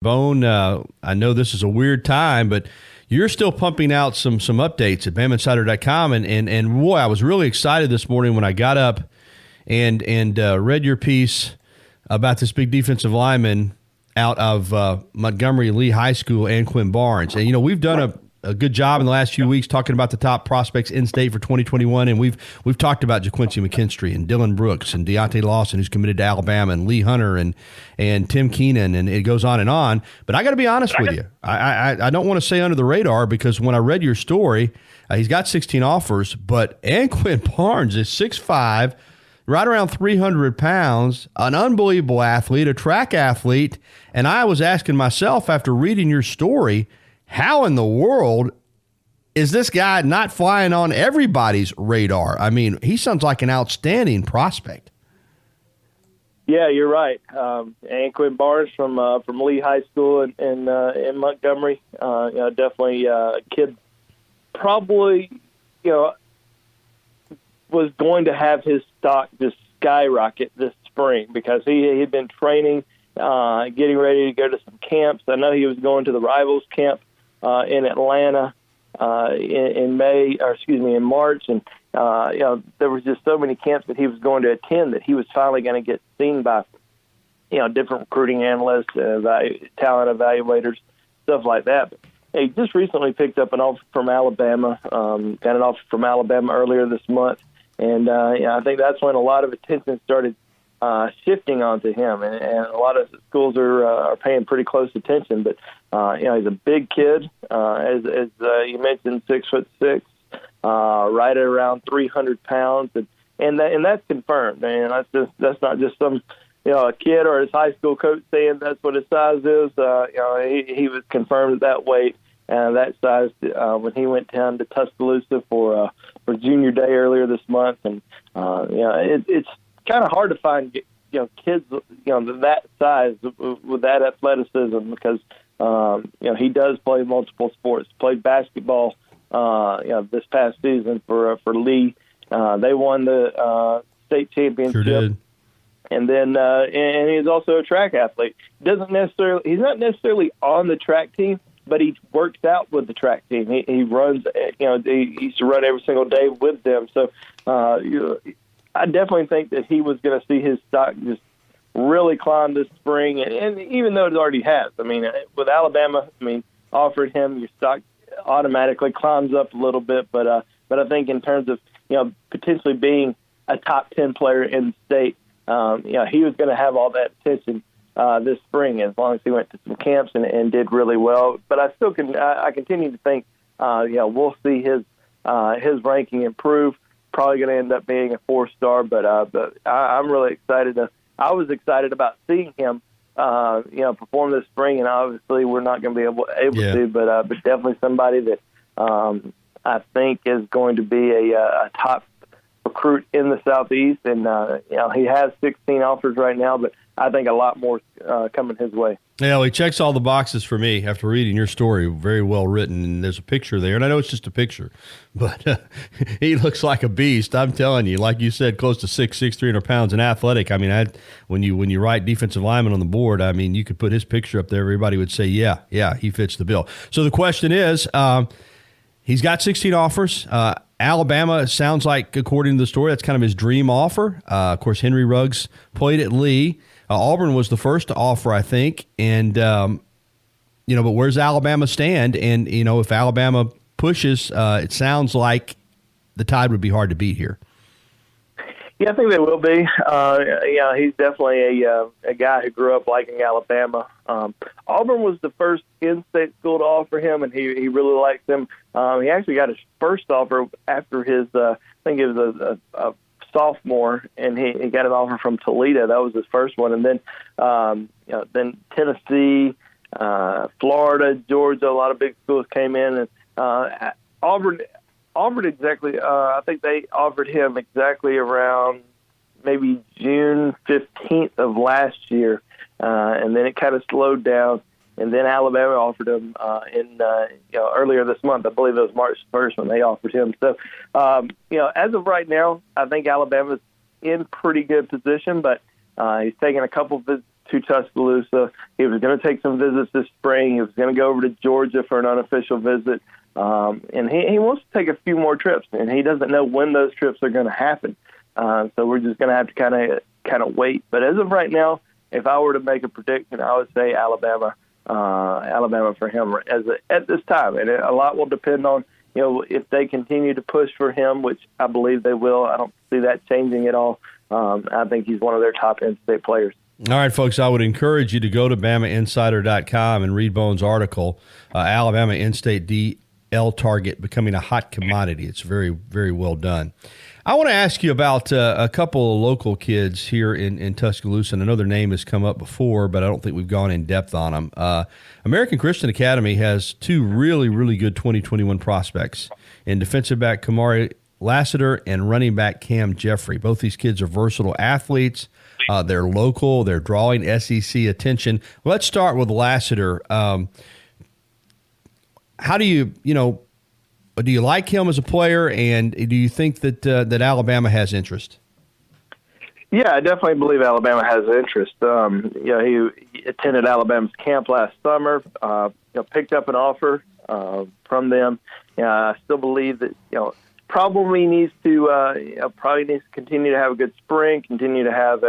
Bone, I know this is a weird time, but you're still pumping out some updates at BamaInsider.com, and boy, I was really excited this morning when I got up and read your piece about this big defensive lineman out of Montgomery Lee High School, Anquin Barnes. And we've done a good job in the last few weeks talking about the top prospects in state for 2021, and we've talked about JaQuincy McKinstry and Dylan Brooks and Deontay Lawson, who's committed to Alabama, and Lee Hunter and Tim Keenan, and it goes on and on. But I got to be honest with you, I don't want to say under the radar, because when I read your story, he's got 16 offers, but Anquin Barnes is 6'5", right around 300 pounds, an unbelievable athlete, a track athlete, and I was asking myself after reading your story, how in the world is this guy not flying on everybody's radar? I mean, he sounds like an outstanding prospect. Yeah, you're right. Anquin Barnes from Lee High School in Montgomery. Definitely a kid. Probably, was going to have his stock just skyrocket this spring, because he had been training, getting ready to go to some camps. I know he was going to the Rivals camp in Atlanta in March, and there was just so many camps that he was going to attend that he was finally going to get seen by different recruiting analysts, talent evaluators, stuff like that. But he just recently picked up an offer from Alabama. Got an offer from Alabama earlier this month, and I think that's when a lot of attention started shifting onto him, and a lot of schools are paying pretty close attention. But he's a big kid, as you mentioned, 6'6", right at around 300 pounds, and that's confirmed. And that's not just some a kid or his high school coach saying that's what his size is. He was confirmed that weight and that size when he went down to Tuscaloosa for Junior Day earlier this month, and it's kind of hard to find kids that size with that athleticism, because he does play multiple sports. Played basketball this past season for Lee. They won the state championship. Sure did. And then and he's also a track athlete. He's not necessarily on the track team, but he works out with the track team. He runs, he used to run every single day with them. So I definitely think that he was going to see his stock just really climb this spring, and even though it already has. I mean, with Alabama, offered him, your stock automatically climbs up a little bit. But I think in terms of potentially being a top 10 player in the state, he was going to have all that attention this spring, as long as he went to some camps and did really well. But I continue to think we'll see his ranking improve. Probably going to end up being a 4-star, but I'm really excited. I was excited about seeing him, perform this spring, and obviously we're not going to be able to, but definitely somebody that I think is going to be a top recruit in the Southeast, and he has 16 offers right now, but I think a lot more coming his way. Yeah, he checks all the boxes for me after reading your story. Very well written, and there's a picture there, and I know it's just a picture, but he looks like a beast. I'm telling you, like you said, close to 6'6", 300 pounds, and athletic. I mean, when you write defensive lineman on the board, I mean, you could put his picture up there. Everybody would say, yeah, he fits the bill. So the question is, he's got 16 offers. Alabama sounds like, according to the story, that's kind of his dream offer. Of course, Henry Ruggs played at Lee. Auburn was the first to offer, I think. And, but where's Alabama stand? And, if Alabama pushes, it sounds like the Tide would be hard to beat here. Yeah, I think they will be. He's definitely a guy who grew up liking Alabama. Auburn was the first in-state school to offer him, and he really likes him. He actually got his first offer after his, I think it was a sophomore, and he got an offer from Toledo. That was his first one, and then Tennessee, Florida, Georgia, a lot of big schools came in, and Auburn exactly. I think they offered him exactly around maybe June 15th of last year, and then it kind of slowed down. And then Alabama offered him earlier this month. I believe it was March 1st when they offered him. So, as of right now, I think Alabama's in pretty good position, but he's taken a couple visits to Tuscaloosa. He was going to take some visits this spring. He was going to go over to Georgia for an unofficial visit. And he wants to take a few more trips, and he doesn't know when those trips are going to happen. So we're just going to have to kind of wait. But as of right now, if I were to make a prediction, I would say Alabama for him at this time. And a lot will depend on, if they continue to push for him, which I believe they will. I don't see that changing at all. I think he's one of their top in-state players. All right, folks, I would encourage you to go to BamaInsider.com and read Bone's article, Alabama in-state DL target becoming a hot commodity. It's very, very well done. I want to ask you about a couple of local kids here in Tuscaloosa, and I know their name has come up before, but I don't think we've gone in depth on them. American Christian Academy has two really, really good 2021 prospects in defensive back Kamari Lassiter and running back Cam Jeffrey. Both these kids are versatile athletes. They're local. They're drawing SEC attention. Let's start with Lassiter. How do you like him as a player, and do you think that Alabama has interest? Yeah, I definitely believe Alabama has interest. He attended Alabama's camp last summer. Picked up an offer from them. I still believe that probably needs to continue to have a good spring, continue to have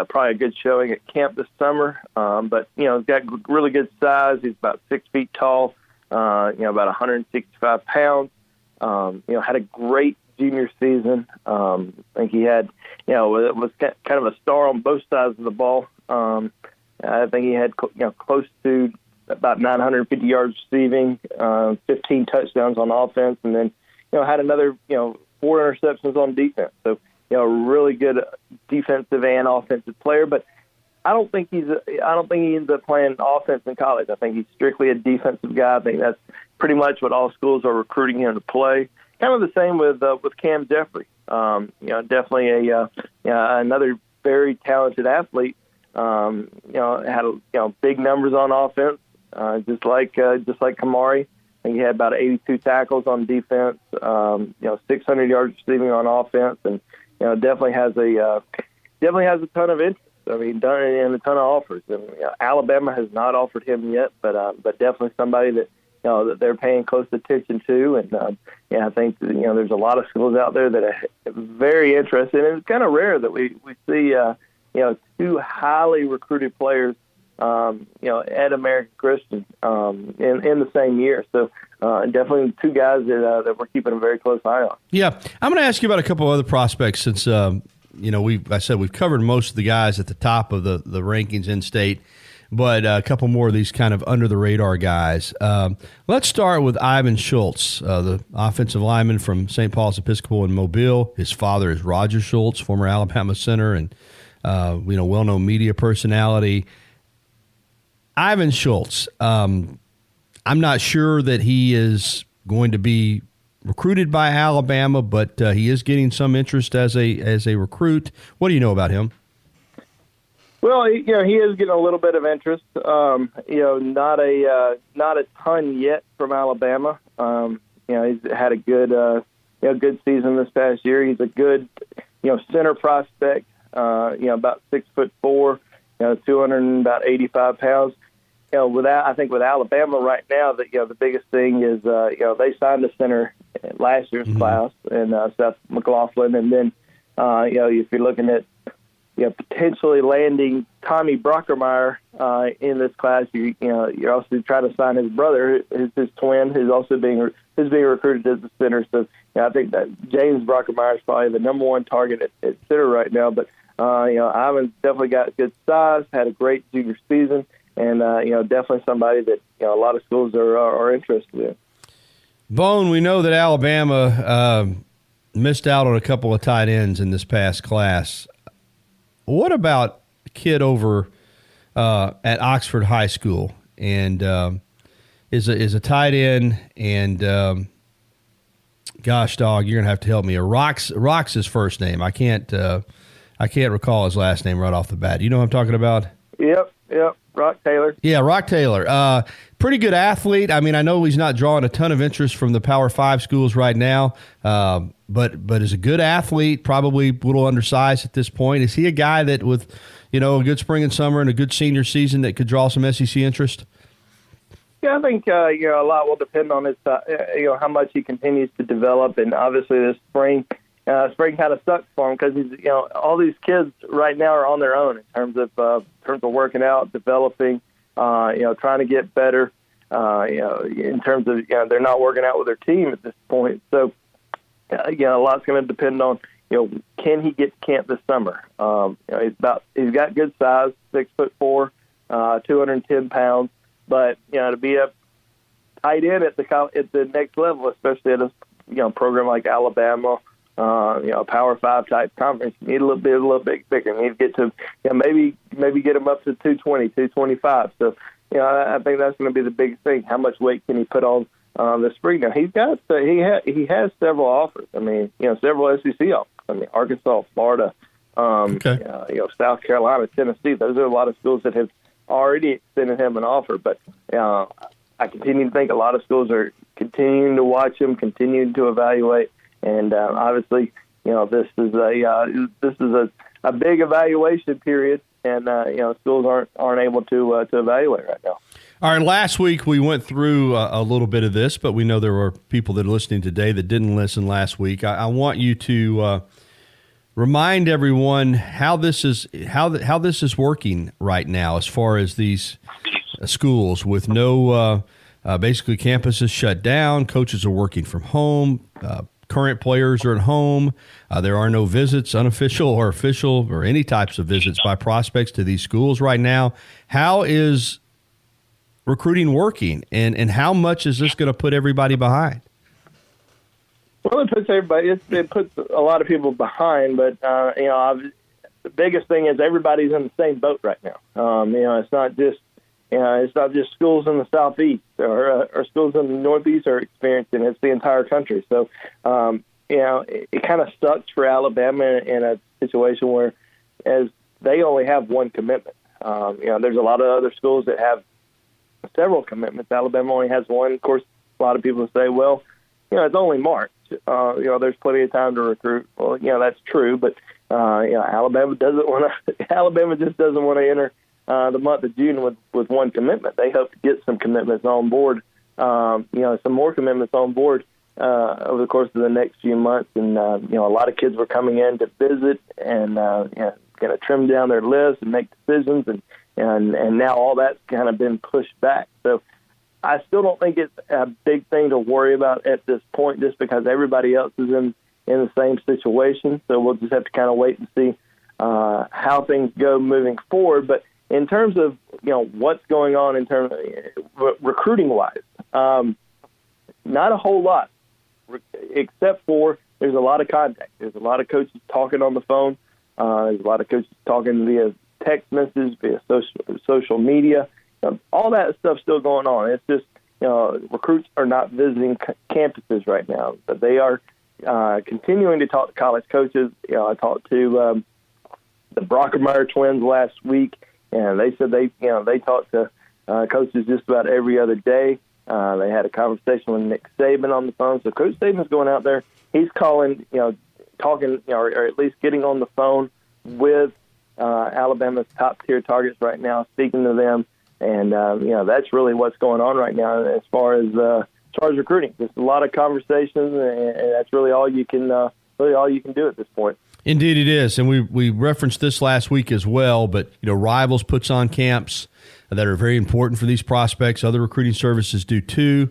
probably a good showing at camp this summer. But he's got really good size. He's about 6 feet tall. About 165 pounds. Had a great junior season. I think he had, was kind of a star on both sides of the ball. I think he had, close to about 950 yards receiving, 15 touchdowns on offense, and then, had another, 4 interceptions on defense. So, really good defensive and offensive player. But I don't think he ends up playing offense in college. I think he's strictly a defensive guy. I think that's pretty much what all schools are recruiting him to play. Kind of the same with Cam Jeffrey. Definitely another very talented athlete. Had big numbers on offense, just like Kamari. I think he had about 82 tackles on defense. 600 yards receiving on offense, and definitely has a ton of interest. I mean, done in a ton of offers. And, Alabama has not offered him yet, but definitely somebody that that they're paying close attention to. And I think there's a lot of schools out there that are very interested. And it's kind of rare that we see two highly recruited players at American Christian in the same year. So definitely two guys that we're keeping a very close eye on. Yeah, I'm going to ask you about a couple other prospects since. We've covered most of the guys at the top of the rankings in state, but a couple more of these kind of under the radar guys. Let's start with Ivan Schultz, the offensive lineman from St. Paul's Episcopal in Mobile. His father is Roger Schultz, former Alabama center and well-known media personality. Ivan Schultz. I'm not sure that he is going to be recruited by Alabama, but he is getting some interest as a recruit. What do you know about him? Well, he is getting a little bit of interest. Not a ton yet from Alabama. He's had a good season this past year. He's a good, center prospect. About 6'4", 285 pounds. I think with Alabama right now, the biggest thing is they signed a center last year's class and Seth McLaughlin, and then if you're looking at potentially landing Tommy Brockermeyer in this class, you're also trying to sign his brother, his twin, who's also being recruited as a center. So I think that James Brockermeyer is probably the number one target at center right now. But Ivan's definitely got good size, had a great junior season. And, definitely somebody that, a lot of schools are interested in. Bone, we know that Alabama missed out on a couple of tight ends in this past class. What about a kid over at Oxford High School and is a tight end and, gosh, dog, you're going to have to help me. Rock's his first name. I can't recall his last name right off the bat. You know what I'm talking about? Yep. Rock Taylor. Yeah, Rock Taylor. Pretty good athlete. I mean, I know he's not drawing a ton of interest from the Power 5 schools right now, but is a good athlete, probably a little undersized at this point. Is he a guy that with, a good spring and summer and a good senior season that could draw some SEC interest? Yeah, I think a lot will depend on his how much he continues to develop, and obviously this spring kind of sucks for him because he's all these kids right now are on their own in terms of working out, developing, trying to get better. In terms of they're not working out with their team at this point, so a lot's going to depend on can he get to camp this summer. He's got good size, 6'4", 210 pounds. But to be a tight end at the next level, especially at a program like Alabama, Power 5 type conference, you need a little bit bigger. You need to get to maybe get him up to 220, 225. So I think that's going to be the biggest thing. How much weight can he put on this spring? Now he has several offers. I mean several SEC offers. I mean Arkansas, Florida, South Carolina, Tennessee. Those are a lot of schools that have already extended him an offer, but I continue to think a lot of schools are continuing to watch him, continuing to evaluate, and obviously, this is a big evaluation period, and schools aren't able to evaluate right now. All right, last week we went through a little bit of this, but we know there were people that are listening today that didn't listen last week. I want you to remind everyone how this is working right now as far as these schools with no basically campuses shut down, coaches are working from home, current players are at home, there are no visits, unofficial or official or any types of visits by prospects to these schools right now. How is recruiting working, and how much is this going to put everybody behind? Well, it puts everybody. It puts a lot of people behind, but the biggest thing is everybody's in the same boat right now. It's not just schools in the southeast or schools in the northeast are experiencing. It's the entire country. So, it kind of sucks for Alabama in a situation where, as they only have one commitment. There's a lot of other schools that have several commitments. Alabama only has one. Of course, a lot of people say, well, it's only March. There's plenty of time to recruit. Well, that's true, but Alabama just doesn't want to enter the month of June with one commitment. They hope to get some commitments on board, some more commitments on board over the course of the next few months. And a lot of kids were coming in to visit and going to trim down their list and make decisions, and now all that's kind of been pushed back. So I still don't think it's a big thing to worry about at this point, just because everybody else is in the same situation. So we'll just have to kind of wait and see how things go moving forward. But in terms of what's going on in terms of recruiting wise, not a whole lot, except for there's a lot of contact. There's a lot of coaches talking on the phone. There's a lot of coaches talking via text messages, via social media. All that stuff's still going on. It's just, recruits are not visiting campuses right now, but they are continuing to talk to college coaches. I talked to the Brockermeyer twins last week, and they said they talked to coaches just about every other day. They had a conversation with Nick Saban on the phone. So Coach Saban's going out there. He's calling, talking, or at least getting on the phone with Alabama's top-tier targets right now, speaking to them. And, that's really what's going on right now as far as recruiting. Just a lot of conversations, and that's really all you can do at this point. Indeed it is, and we referenced this last week as well, but, Rivals puts on camps that are very important for these prospects. Other recruiting services do too.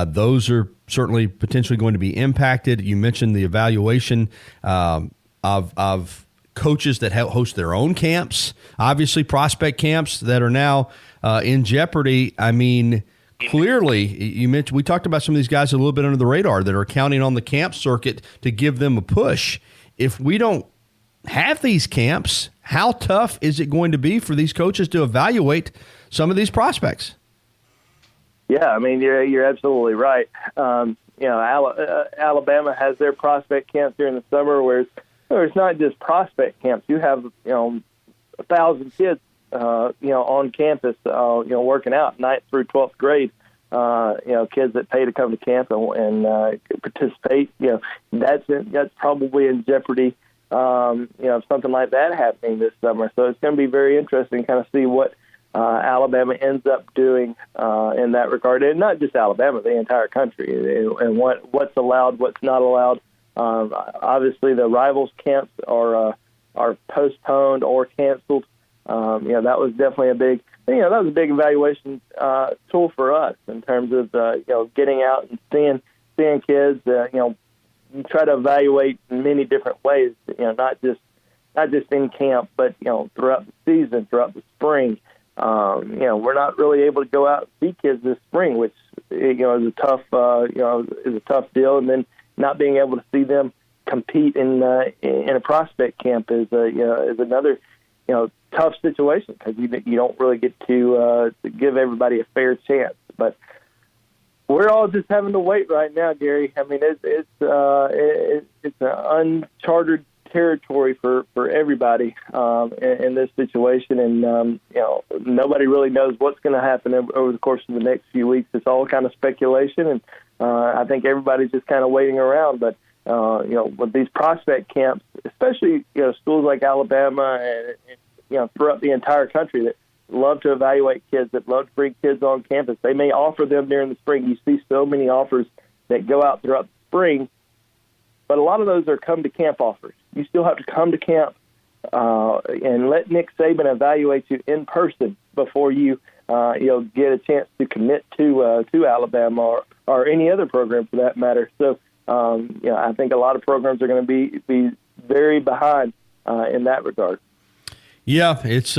Those are certainly potentially going to be impacted. You mentioned the evaluation of coaches that host their own camps, obviously prospect camps that are now in jeopardy. I mean, clearly, you mentioned we talked about some of these guys a little bit under the radar that are counting on the camp circuit to give them a push. If we don't have these camps, how tough is it going to be for these coaches to evaluate some of these prospects? Yeah, I mean, you're absolutely right. Alabama has their prospect camps during the summer, where it's not just prospect camps. You have 1,000 kids on campus working out 9th through 12th grade. Kids that pay to come to camp and participate. That's probably in jeopardy something like that happening this summer. So it's going to be very interesting to kind of see what Alabama ends up doing in that regard, and not just Alabama, the entire country, and what's allowed, what's not allowed. Obviously, the rivals camps are postponed or canceled. That was definitely a big, that was a big evaluation tool for us in terms of getting out and seeing kids. You try to evaluate in many different ways. Not just in camp, but throughout the season, throughout the spring. We're not really able to go out and see kids this spring, which is a tough deal. And then not being able to see them compete in a prospect camp is another tough situation, because you don't really get to give everybody a fair chance. But we're all just having to wait right now, Gary. I mean, it's an uncharted territory for everybody in this situation, and nobody really knows what's going to happen over the course of the next few weeks. It's all kind of speculation, and I think everybody's just kind of waiting around. But with these prospect camps, especially schools like Alabama and throughout the entire country that love to evaluate kids, that love to bring kids on campus, they may offer them during the spring. You see so many offers that go out throughout the spring, but a lot of those are come to camp offers. You still have to come to camp and let Nick Saban evaluate you in person before you get a chance to commit to Alabama or any other program for that matter. So I think a lot of programs are going to be very behind in that regard. Yeah, it's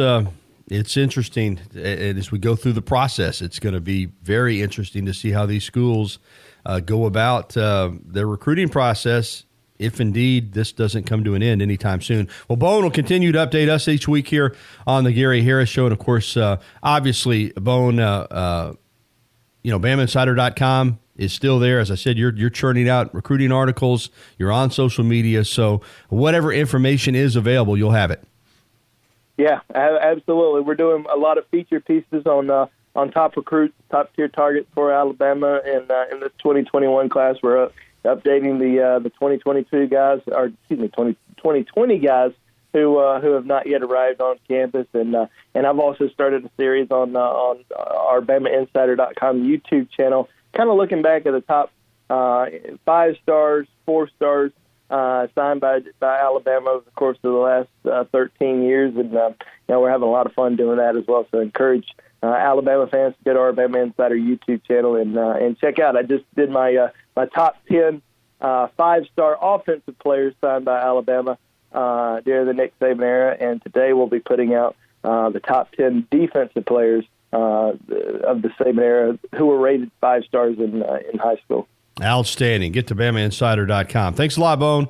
interesting. As we go through the process, it's going to be very interesting to see how these schools go about their recruiting process, if indeed this doesn't come to an end anytime soon. Well, Bone will continue to update us each week here on the Gary Harris Show. And, of course, obviously, Bone, BamaInsider.com is still there. As I said, you're churning out recruiting articles. You're on social media. So whatever information is available, you'll have it. Yeah, absolutely. We're doing a lot of feature pieces on top recruits, top-tier targets for Alabama in this 2021 class. We're updating the 2022 guys, or 2020 guys who have not yet arrived on campus, and I've also started a series on our BamaInsider.com YouTube channel, kind of looking back at the top 5 stars, 4 stars signed by Alabama over the course of the last 13 years, and we're having a lot of fun doing that as well. So encourage Alabama fans to go to our Bama Insider YouTube channel and check out. I just did my top 10 5-star offensive players signed by Alabama during the Nick Saban era, and today we'll be putting out the top 10 defensive players of the Saban era who were rated 5 stars in high school. Outstanding. Get to BamaInsider.com. Thanks a lot, Bone.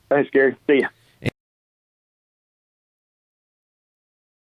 Thanks, Gary. See ya.